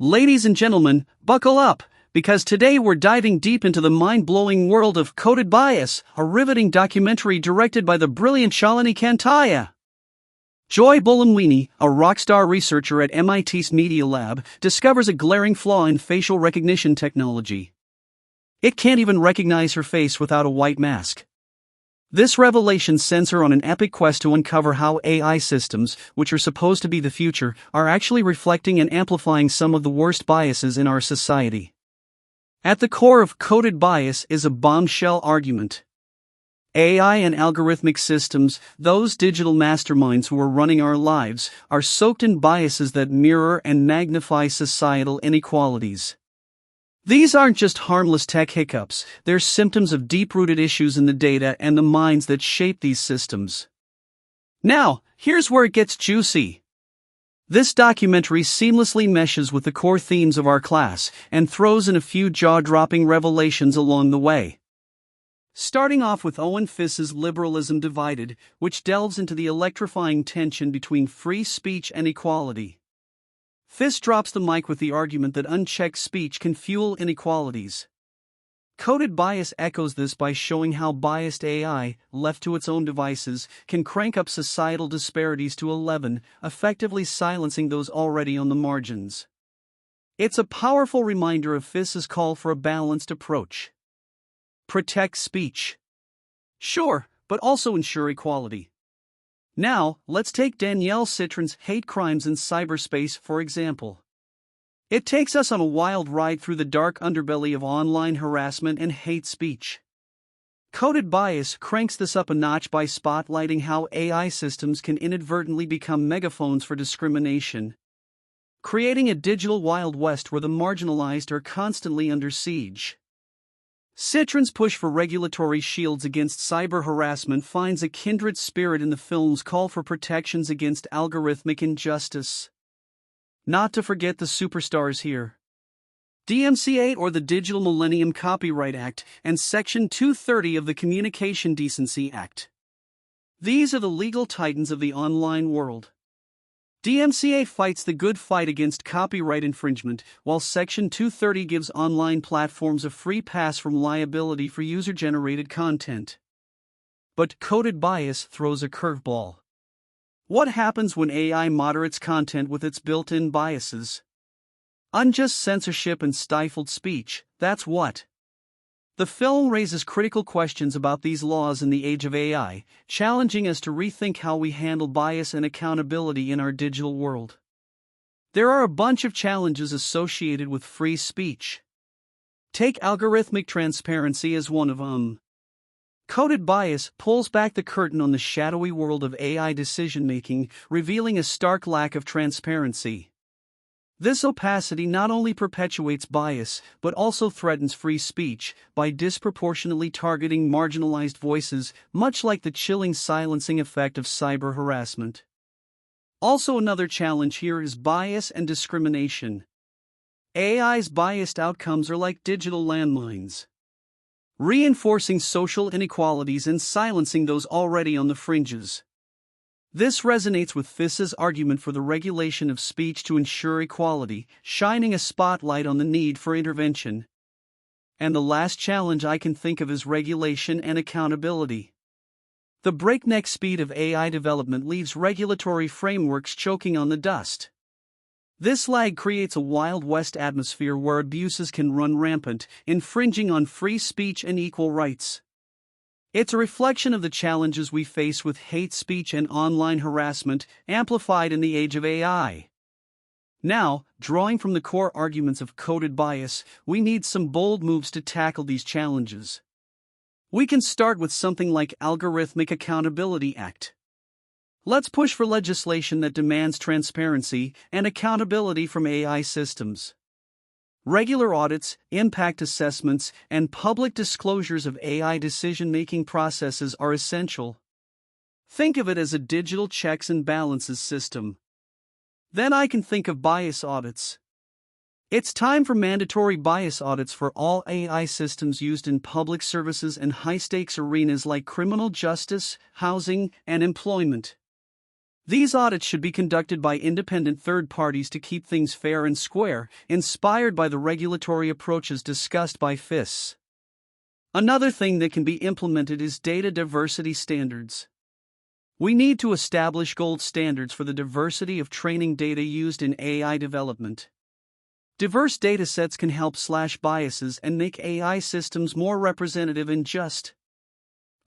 Ladies and gentlemen, buckle up, because today we're diving deep into the mind-blowing world of coded bias, a riveting documentary directed by the brilliant Shalini Kantaya. Joy Buolamwini, a rockstar researcher at MIT's Media Lab, discovers a glaring flaw in facial recognition technology. It can't even recognize her face without a white mask. This revelation sends her on an epic quest to uncover how AI systems, which are supposed to be the future, are actually reflecting and amplifying some of the worst biases in our society. At the core of coded bias is a bombshell argument. AI and algorithmic systems, those digital masterminds who are running our lives, are soaked in biases that mirror and magnify societal inequalities. These aren't just harmless tech hiccups, they're symptoms of deep-rooted issues in the data and the minds that shape these systems. Now, here's where it gets juicy. This documentary seamlessly meshes with the core themes of our class and throws in a few jaw-dropping revelations along the way. Starting off with Owen Fiss's Liberalism Divided, which delves into the electrifying tension between free speech and equality. Fiss drops the mic with the argument that unchecked speech can fuel inequalities. Coded bias echoes this by showing how biased AI, left to its own devices, can crank up societal disparities to 11, effectively silencing those already on the margins. It's a powerful reminder of Fiss's call for a balanced approach. Protect speech. Sure, but also ensure equality. Now, let's take Danielle Citron's Hate Crimes in Cyberspace for example. It takes us on a wild ride through the dark underbelly of online harassment and hate speech. Coded bias cranks this up a notch by spotlighting how AI systems can inadvertently become megaphones for discrimination, creating a digital Wild West where the marginalized are constantly under siege. Citron's push for regulatory shields against cyber harassment finds a kindred spirit in the film's call for protections against algorithmic injustice. Not to forget the superstars here. DMCA, or the Digital Millennium Copyright Act, and Section 230 of the Communication Decency Act. These are the legal titans of the online world. DMCA fights the good fight against copyright infringement, while Section 230 gives online platforms a free pass from liability for user-generated content. But coded bias throws a curveball. What happens when AI moderates content with its built-in biases? Unjust censorship and stifled speech, that's what. The film raises critical questions about these laws in the age of AI, challenging us to rethink how we handle bias and accountability in our digital world. There are a bunch of challenges associated with free speech. Take algorithmic transparency as one of them. Coded bias pulls back the curtain on the shadowy world of AI decision-making, revealing a stark lack of transparency. This opacity not only perpetuates bias, but also threatens free speech by disproportionately targeting marginalized voices, much like the chilling silencing effect of cyber harassment. Also, another challenge here is bias and discrimination. AI's biased outcomes are like digital landmines, reinforcing social inequalities and silencing those already on the fringes. This resonates with Fiss's argument for the regulation of speech to ensure equality, shining a spotlight on the need for intervention. And the last challenge I can think of is regulation and accountability. The breakneck speed of AI development leaves regulatory frameworks choking on the dust. This lag creates a Wild West atmosphere where abuses can run rampant, infringing on free speech and equal rights. It's a reflection of the challenges we face with hate speech and online harassment, amplified in the age of AI. Now, drawing from the core arguments of coded bias, we need some bold moves to tackle these challenges. We can start with something like Algorithmic Accountability Act. Let's push for legislation that demands transparency and accountability from AI systems. Regular audits, impact assessments, and public disclosures of AI decision-making processes are essential. Think of it as a digital checks and balances system. Then I can think of bias audits. It's time for mandatory bias audits for all AI systems used in public services and high-stakes arenas like criminal justice, housing, and employment. These audits should be conducted by independent third parties to keep things fair and square, inspired by the regulatory approaches discussed by FIS. Another thing that can be implemented is data diversity standards. We need to establish gold standards for the diversity of training data used in AI development. Diverse datasets can help slash biases and make AI systems more representative and just.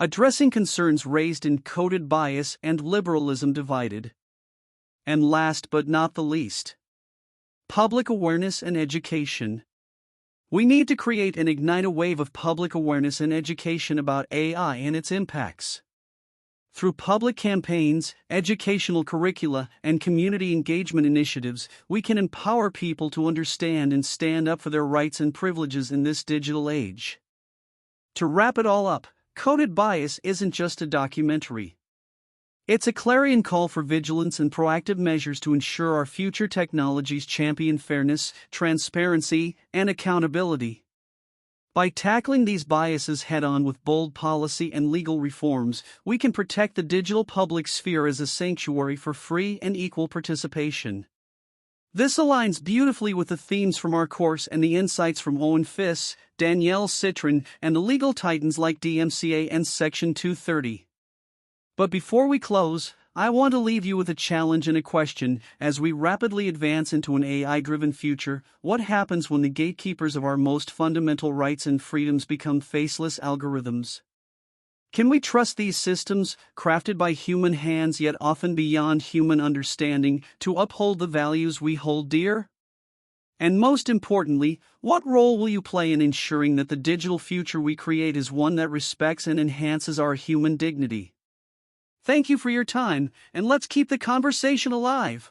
Addressing concerns raised in coded bias and liberalism divided. And last but not the least, public awareness and education. We need to create and ignite a wave of public awareness and education about AI and its impacts. Through public campaigns, educational curricula, and community engagement initiatives, we can empower people to understand and stand up for their rights and privileges in this digital age. To wrap it all up, Coded Bias isn't just a documentary. It's a clarion call for vigilance and proactive measures to ensure our future technologies champion fairness, transparency, and accountability. By tackling these biases head-on with bold policy and legal reforms, we can protect the digital public sphere as a sanctuary for free and equal participation. This aligns beautifully with the themes from our course and the insights from Owen Fiss, Danielle Citron, and the legal titans like DMCA and Section 230. But before we close, I want to leave you with a challenge and a question. As we rapidly advance into an AI-driven future, what happens when the gatekeepers of our most fundamental rights and freedoms become faceless algorithms? Can we trust these systems, crafted by human hands yet often beyond human understanding, to uphold the values we hold dear? And most importantly, what role will you play in ensuring that the digital future we create is one that respects and enhances our human dignity? Thank you for your time, and let's keep the conversation alive.